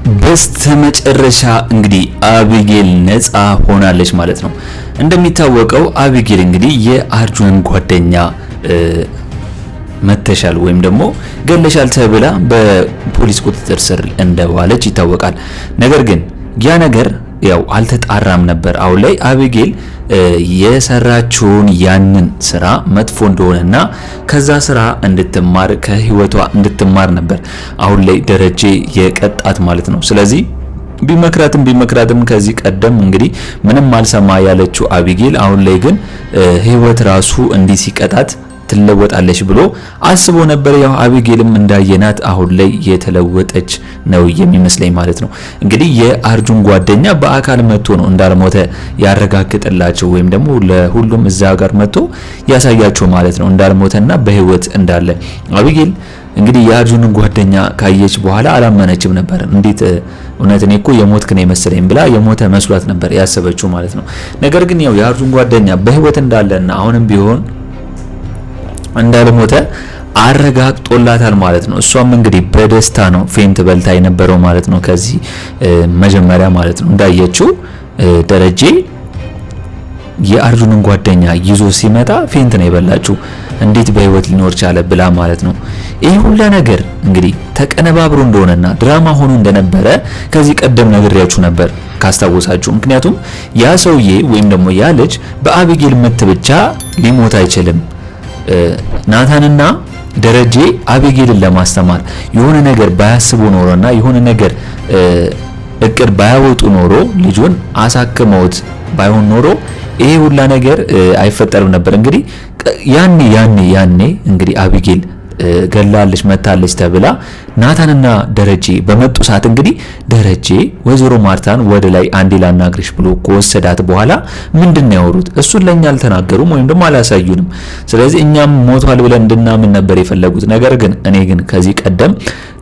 በስተመጨረሻ እንግዲህ አቢጌል ነፃ ሆናለች ማለት ነው። እንደሚታወቀው አቢጌል እንግዲህ የአርጁንን ጓደኛ መተሻል ወይም ደግሞ ገለሻል ተብላ በፖሊስ ቁጥጥር ስር እንደዋለች ይታወቃል። ነገር ግን ያ ነገር ያው አልተጣራም ነበር። አሁን ላይ አቢጌል የሰራችውን ያንን ስራ መጥፎ እንደሆነና ከዛ ስራ እንድትማር ከህይወቷ እንድትማር ነበር አሁን ላይ ደረጀ የቀጣት ማለት ነው። ስለዚህ ቢመክራትም ከዚህ ቀደም እንግዲህ ምንም አልሰማ ያለችው አቢጌል አሁን ላይ ግን ህይወት ራሱ እንዲህ ሲቀጣት ትለወጣለች ብሎ አስቦ ነበር። ያው አቢጌልም እንዳየናት አሁን ላይ የተለወጠች ነው የሚመስለኝ ማለት ነው። እንግዲህ የአርጁን ጓደኛ በአካል መጥቶ ነው እንዳልሞተ ያረጋግጥላቸው ወይም ደግሞ ለሁሉም እዛ ጋር መጥቶ ያሳያቸው ማለት ነው እንዳልሞተና በህይወት እንዳለ። አቢጌል እንግዲህ የአርጁንን ጓደኛ ካየች በኋላ አላመነችም ነበር። እንዴት እውነት እኔ እኮ የሞትክ ነው የመሰለኝ ብላ የሞተ መስሏት ነበር ያሰበችው ማለት ነው። ነገር ግን ያው የአርጁን ጓደኛ በህይወት እንዳለና አሁንም ቢሆን እንዳልሞተ አረጋግጦላታል ማለት ነው። እሷም እንግዲህ በደስታ ነው ፌንት በልታ የነበረው ማለት ነው። ከዚህ መጀመሪያ ማለት ነው እንዳየችው ደረጀ የአርጁንን ጓደኛ ይዞ ሲመጣ ፌንት ነው የበላችው። እንዴት በህይወት ሊኖር ቻለ ብላ ማለት ነው። ይሄ ሁላ ነገር እንግዲህ ተቀነባብሮ እንደሆነና ድራማ ሆኖ እንደነበረ ከዚህ ቀደም ነግሬያችሁ ነበር ካስታወሳችሁ። ምክንያቱም ያ ሰውዬ ወይም ደግሞ ያ ልጅ በአቢጌል ምት ብቻ ሊሞት አይችልም። ናታንና ደረጀ አቢጌልን ለማስተማር የሆነ ነገር ባያስቡ ኖሮና የሆነ ነገር እቅድ ባያወጡ ኖሮ ልጁን አሳክመውት ባይሆን ኖሮ ይሄ ሁላ ነገር አይፈጠርም ነበር። እንግዲህ ያኔ እንግዲህ አቢጌል ገላለች መታለች ተብላ ናታንና ደረጀ በመጡ ሰዓት እንግዲህ ደረጀ ወይዘሮ ማርታን ወደ ላይ አንዴ ላናግርሽ ብሎ ከወሰዳት በኋላ ምንድነው ያወሩት? እሱን ለኛ አልተናገሩም ወይም ደግሞ አላሳዩንም። ስለዚህ እኛም ሞቷል ብለን እንድናምን ነበር የፈለጉት። ነገር ግን እኔ ግን ከዚህ ቀደም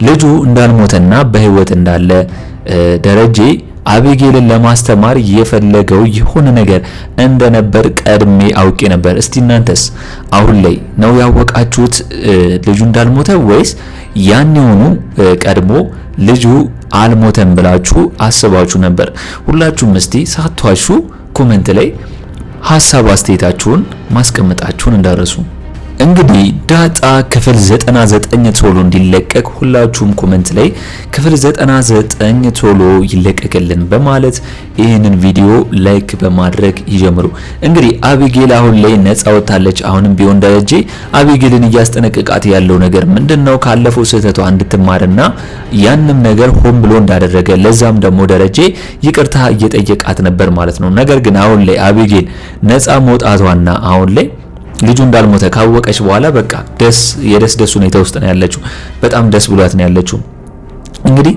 ልጁ እንዳልሞተና በህይወት እንዳለ ደረጀ አቢጌልን ለማስተማር የፈለገው የሆነ ነገር እንደነበር ቀድሜ አውቄ ነበር። እስቲ እናንተስ አሁን ላይ ነው ያወቃችሁት ልጁ እንዳልሞተ ወይስ ያኔውኑ ቀድሞ ልጁ አልሞተም ብላችሁ አስባችሁ ነበር? ሁላችሁም እስቲ ሳትዋሹ ኮሜንት ላይ ሐሳብ አስተያየታችሁን ማስቀመጣችሁን እንዳረሱ። እንግዲህ ዳጣ ክፍል 99 ቶሎ እንዲለቀቅ ሁላችሁም ኮሜንት ላይ ክፍል 99 ቶሎ ይለቀቅልን በማለት ይህንን ቪዲዮ ላይክ በማድረግ ይጀምሩ። እንግዲህ አቢጌል አሁን ላይ ነፃ ወጣለች። አሁንም ቢሆን ደረጀ አቢጌልን እያስጠነቀቃት ያለው ነገር ምንድነው? ካለፈው ስህተቷ እንድትማርና ያንም ነገር ሆን ብሎ እንዳደረገ ለዛም ደግሞ ደረጀ ይቅርታ እየጠየቃት ነበር ማለት ነው። ነገር ግን አሁን ላይ አቢጌል ነፃ መውጣቷና አሁን ላይ ልጁ እንዳልሞተ ካወቀች በኋላ በቃ የደስ ሁኔታ ውስጥ ነው ያለችው። በጣም ደስ ብሏት ነው ያለችው። እንግዲህ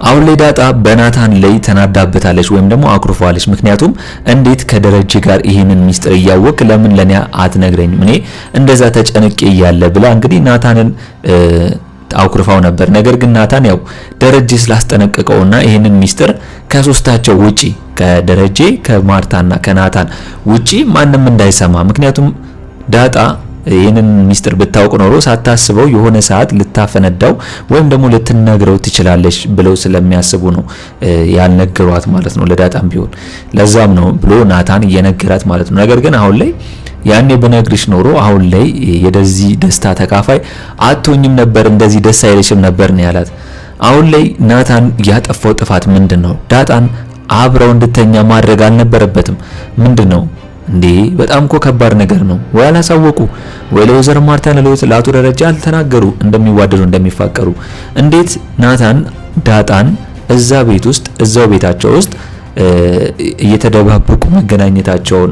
አሁን ላይ ዳጣ በናታን ላይ ተናዳበታለች ወይም ደግሞ አኩርፋለች። ምክንያቱም እንዴት ከደረጀ ጋር ይሄንን ሚስጥር እያወቅ ለምን ለኔ አትነግረኝም እኔ እንደዛ ተጨንቄ እያለ ብላ እንግዲህ ናታንን አኩርፋው ነበር። ነገር ግን ናታን ያው ደረጀ ስላስጠነቀቀውና ይሄንን ሚስጥር ከሶስታቸው ውጪ ከደረጀ ከማርታና ከናታን ውጪ ማንም እንዳይሰማ ምክንያቱም ዳጣ ይህንን ሚስጥር ብታውቅ ኖሮ ሳታስበው የሆነ ሰዓት ልታፈነዳው ወይም ደግሞ ልትነግረው ትችላለች ብለው ስለሚያስቡ ነው ያልነገሯት ማለት ነው ለዳጣም ቢሆን። ለዛም ነው ብሎ ናታን እየነገራት ማለት ነው። ነገር ግን አሁን ላይ ያኔ በነግርሽ ኖሮ አሁን ላይ የደዚህ ደስታ ተካፋይ አትሆኝም ነበር፣ እንደዚህ ደስ አይልሽም ነበር ነው ያላት። አሁን ላይ ናታን ያጠፋው ጥፋት ምንድነው? ዳጣን አብረው እንድተኛ ማድረግ አልነበረበትም። ምንድነው እንዴ? በጣም እኮ ከባድ ነገር ነው። ወይ አላሳወቁ ወይ ለወይዘሮ ማርታን ለአቶ ደረጃ አልተናገሩ እንደሚዋደዱ እንደሚፋቀሩ። እንዴት ናታን ዳጣን እዛ ቤት ውስጥ እዛው ቤታቸው ውስጥ እየተደባበቁ መገናኘታቸውን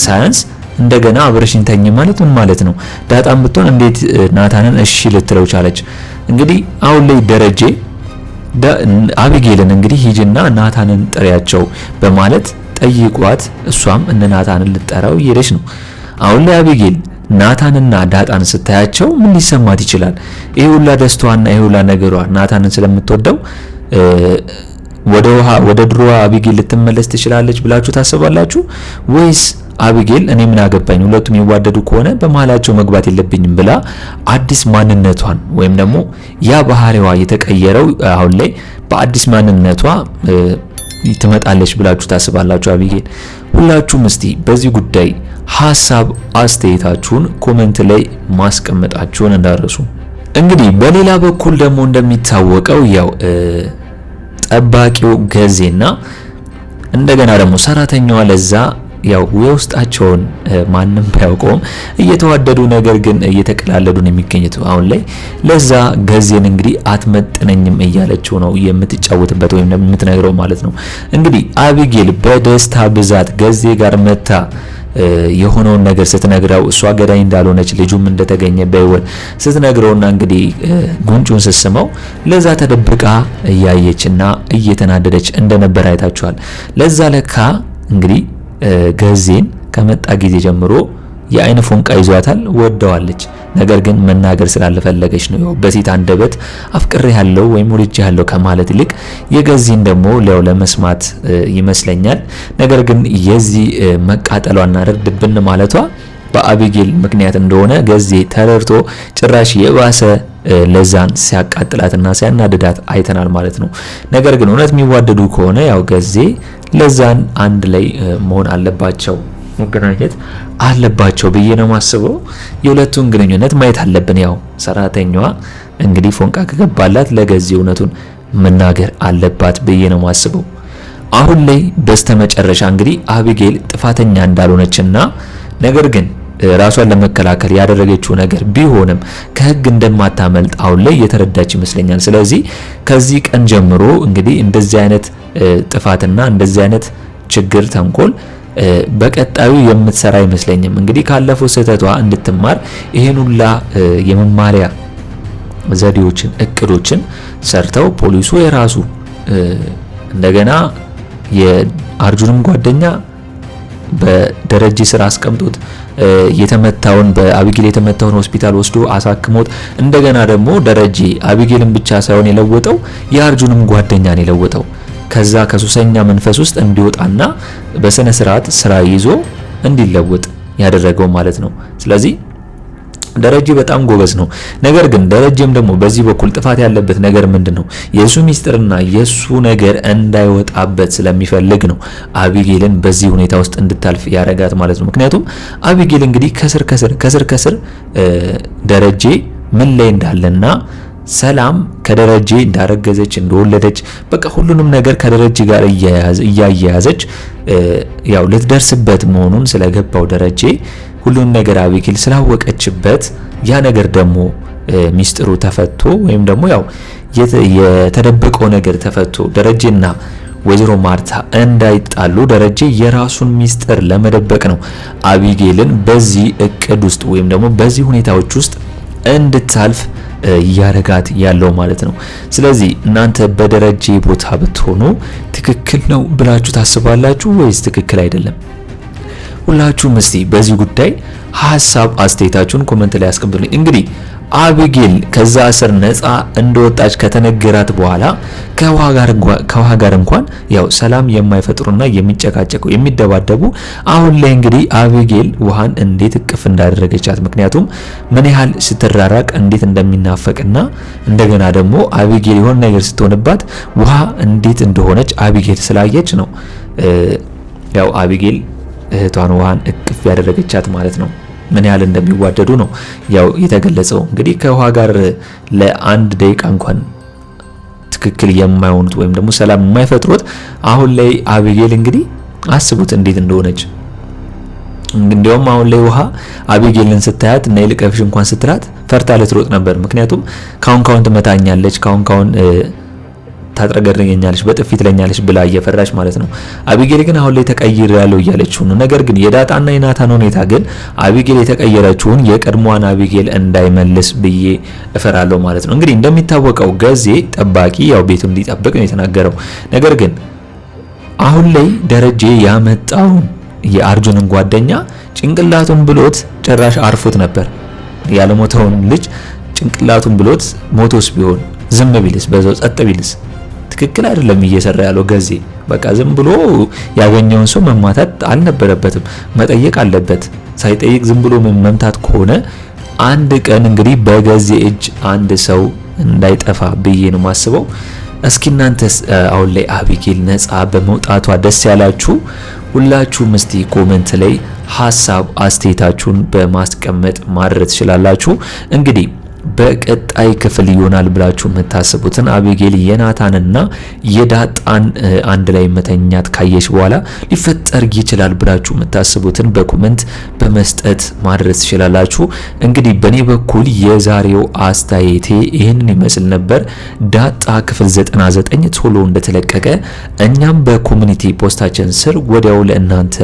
ሳያንስ እንደገና አብረሽኝ ተኝ ማለት ምን ማለት ነው? ዳጣን ብትሆን እንዴት ናታንን እሺ ልትለው ቻለች? እንግዲህ አሁን ላይ ደረጀ አቢጌልን እንግዲህ ሂጂና ናታንን ጥሪያቸው በማለት ጠይቋት እሷም እነ ናታንን ልጠራው እየሄደች ነው። አሁን ላይ አቢጌል ናታንና ዳጣን ስታያቸው ምን ሊሰማት ይችላል? ይሄ ሁላ ደስታዋና ይሄ ሁላ ነገሯ ናታንን ስለምትወደው ወደ ድሮዋ አቢጌል ልትመለስ ትችላለች ብላችሁ ታስባላችሁ? ወይስ አቢጌል እኔ ምን አገባኝ ሁለቱም ይዋደዱ ከሆነ በመሃላቸው መግባት የለብኝም ብላ አዲስ ማንነቷን ወይም ደግሞ ያ ባህሪዋ የተቀየረው አሁን ላይ በአዲስ ማንነቷ ትመጣለች ብላችሁ ታስባላችሁ አቢጌል? ሁላችሁም እስቲ በዚህ ጉዳይ ሐሳብ አስተያየታችሁን ኮሜንት ላይ ማስቀመጣችሁን እንዳረሱ። እንግዲህ በሌላ በኩል ደግሞ እንደሚታወቀው ያው ጠባቂው ገዜና እንደገና ደግሞ ሰራተኛዋ ለዛ ያው የውስጣቸውን ማንም ባያውቀውም እየተዋደዱ ነገር ግን እየተቀላለዱ ነው የሚገኙት አሁን ላይ። ለዛ ገዜን እንግዲህ አትመጥነኝም እያለችው ነው የምትጫወትበት ወይም የምትነግረው ማለት ነው። እንግዲህ አቢጌል በደስታ ብዛት ገዜ ጋር መታ የሆነውን ነገር ስትነግረው እሷ ገዳይ እንዳልሆነች ልጁም እንደተገኘ በይወል ስትነግረውና እንግዲህ ጉንጩን ስስመው ለዛ ተደብቃ እያየችና እየተናደደች እንደነበር አይታችኋል። ለዛ ለካ እንግዲህ ገዜን ከመጣ ጊዜ ጀምሮ የአይን ፎንቃ ይዟታል፣ ወደዋለች። ነገር ግን መናገር ስላልፈለገች ነው በሴት አንደበት አፍቅሬ ያለው ወይም ወልጅ ያለው ከማለት ይልቅ የገዜን ደግሞ ለመስማት ይመስለኛል። ነገር ግን የዚህ መቃጠሏና ርድብን ማለቷ በአቢጌል ምክንያት እንደሆነ ገዜ ተረድቶ ጭራሽ የባሰ ለዛን ሲያቃጥላትና ሲያናድዳት አይተናል ማለት ነው። ነገር ግን እውነት የሚዋደዱ ከሆነ ያው ገዜ ለዛን አንድ ላይ መሆን አለባቸው፣ መገናኘት አለባቸው ብዬ ነው ማስበው። የሁለቱን ግንኙነት ማየት አለብን። ያው ሰራተኛዋ እንግዲህ ፎንቃ ከገባላት ለገዜ እውነቱን መናገር አለባት ብዬ ነው ማስበው። አሁን ላይ በስተመጨረሻ እንግዲህ አቢጌል ጥፋተኛ እንዳልሆነችና ነገር ግን ራሷን ለመከላከል ያደረገችው ነገር ቢሆንም ከህግ እንደማታመልጥ አሁን ላይ የተረዳች ይመስለኛል። ስለዚህ ከዚህ ቀን ጀምሮ እንግዲህ እንደዚህ አይነት ጥፋትና እንደዚህ አይነት ችግር ተንኮል በቀጣዩ የምትሰራ አይመስለኝም። እንግዲህ ካለፈው ስህተቷ እንድትማር ይሄን ሁላ የመማሪያ ዘዴዎችን እቅዶችን ሰርተው ፖሊሱ የራሱ እንደገና የአርጁንም ጓደኛ በደረጀ ስራ አስቀምጦት የተመታውን በአቢጌል የተመታውን ሆስፒታል ወስዶ አሳክሞት እንደገና ደግሞ ደረጀ አቢጌልን ብቻ ሳይሆን የለወጠው የአርጁንም ጓደኛን የለወጠው ከዛ ከሱሰኛ መንፈስ ውስጥ እንዲወጣና በስነ ስርዓት ስራ ይዞ እንዲለወጥ ያደረገው ማለት ነው። ስለዚህ ደረጀ በጣም ጎበዝ ነው። ነገር ግን ደረጀም ደግሞ በዚህ በኩል ጥፋት ያለበት ነገር ምንድነው? የሱ ሚስጥርና የሱ ነገር እንዳይወጣበት ስለሚፈልግ ነው አቢጌልን በዚህ ሁኔታ ውስጥ እንድታልፍ ያረጋት ማለት ነው። ምክንያቱም አቢጌል እንግዲህ ከስር ደረጀ ምን ላይ እንዳለና ሰላም ከደረጀ እንዳረገዘች እንደወለደች በቃ ሁሉንም ነገር ከደረጀ ጋር እያያያዘች ያው ልትደርስበት መሆኑን ስለገባው ደረጀ ሁሉንም ነገር አቢጌል ስላወቀችበት ያ ነገር ደግሞ ሚስጥሩ ተፈቶ ወይም ደግሞ ያው የተደበቀው ነገር ተፈቶ ደረጀና ወይዘሮ ማርታ እንዳይጣሉ ደረጀ የራሱን ሚስጥር ለመደበቅ ነው አቢጌልን በዚህ እቅድ ውስጥ ወይም ደግሞ በዚህ ሁኔታዎች ውስጥ እንድታልፍ ያረጋት ያለው ማለት ነው። ስለዚህ እናንተ በደረጀ ቦታ ብትሆኑ ትክክል ነው ብላችሁ ታስባላችሁ ወይስ ትክክል አይደለም? ሁላችሁም እስቲ በዚህ ጉዳይ ሐሳብ አስተያየታችሁን ኮሜንት ላይ አስቀምጡልኝ። እንግዲህ አቢጌል ከዛ እስር ነፃ እንደወጣች ከተነገራት በኋላ ከውሃ ጋር እንኳን ያው ሰላም የማይፈጥሩና የሚጨቃጨቁ የሚደባደቡ አሁን ላይ እንግዲህ አቢጌል ውሃን እንዴት እቅፍ እንዳደረገቻት ምክንያቱም ምን ያህል ስትራራቅ እንዴት እንደሚናፈቅና እንደገና ደግሞ አቢጌል የሆነ ነገር ስትሆንባት ውሃ እንዴት እንደሆነች አቢጌል ስላየች ነው ያው አቢጌል እህቷን ውሃን እቅፍ ያደረገቻት ማለት ነው። ምን ያህል እንደሚዋደዱ ነው ያው የተገለጸው። እንግዲህ ከውሃ ጋር ለአንድ ደቂቃ እንኳን ትክክል የማይሆኑት ወይም ደግሞ ሰላም የማይፈጥሩት አሁን ላይ አቢጌል እንግዲህ አስቡት እንዴት እንደሆነች። እንዲያውም አሁን ላይ ውሃ አቢጌልን ስታያት እና ይልቀፍሽ እንኳን ስትላት ፈርታ ልትሮጥ ነበር። ምክንያቱም ካሁን ትመታኛለች ካሁን ታጥረገረኛለች በጥፊት ለኛለች ብላ እየፈራች ማለት ነው። አቢጌል ግን አሁን ላይ ተቀይር ያለው እያለችው ነው። ነገር ግን የዳጣና የናታን ሁኔታ ግን አቢጌል የተቀየረችውን የቀድሞዋን አቢጌል እንዳይመልስ ብዬ እፈራለሁ ማለት ነው። እንግዲህ እንደሚታወቀው ገዜ ጠባቂ ያው ቤቱን ሊጠብቅ ነው የተናገረው። ነገር ግን አሁን ላይ ደረጀ ያመጣውን የአርጁንን ጓደኛ ጭንቅላቱን ብሎት ጭራሽ አርፎት ነበር። ያለሞተውን ልጅ ጭንቅላቱን ብሎት ሞቶስ ቢሆን ዝም ቢልስ በዛው ጸጥ ቢልስ ትክክል አይደለም እየሰራ ያለው ገዜ። በቃ ዝም ብሎ ያገኘውን ሰው መማታት አልነበረበትም፣ መጠየቅ አለበት። ሳይጠይቅ ዝም ብሎ መምታት ከሆነ አንድ ቀን እንግዲህ በገዜ እጅ አንድ ሰው እንዳይጠፋ ብዬ ነው ማስበው። እስኪ እናንተስ አሁን ላይ አቢጌል ነፃ በመውጣቷ ደስ ያላችሁ ሁላችሁም እስቲ ኮሜንት ላይ ሐሳብ አስተያየታችሁን በማስቀመጥ ማድረስ ትችላላችሁ። እንግዲህ በቀጣይ ክፍል ይሆናል ብላችሁ የምታስቡትን አቢጌል የናታንና የዳጣን አንድ ላይ መተኛት ካየች በኋላ ሊፈጠር ይችላል ብላችሁ የምታስቡትን በኮሜንት በመስጠት ማድረስ ትችላላችሁ። እንግዲህ በኔ በኩል የዛሬው አስተያየቴ ይህንን ይመስል ነበር። ዳጣ ክፍል 99 ቶሎ እንደተለቀቀ እኛም በኮሚኒቲ ፖስታችን ስር ወዲያው ለእናንተ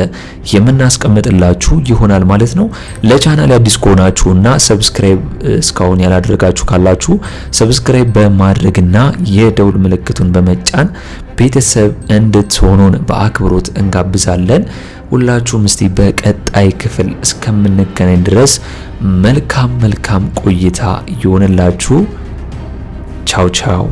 የምናስቀምጥላችሁ ይሆናል ማለት ነው። ለቻናል አዲስ ከሆናችሁና ሰብስክራይብ እስካሁን ያላደረጋችሁ ካላችሁ ሰብስክራይብ በማድረግና የደውል ምልክቱን በመጫን ቤተሰብ እንድትሆኑን በአክብሮት እንጋብዛለን። ሁላችሁም እስቲ በቀጣይ ክፍል እስከምንገናኝ ድረስ መልካም ቆይታ ይሆንላችሁ። ቻው ቻው።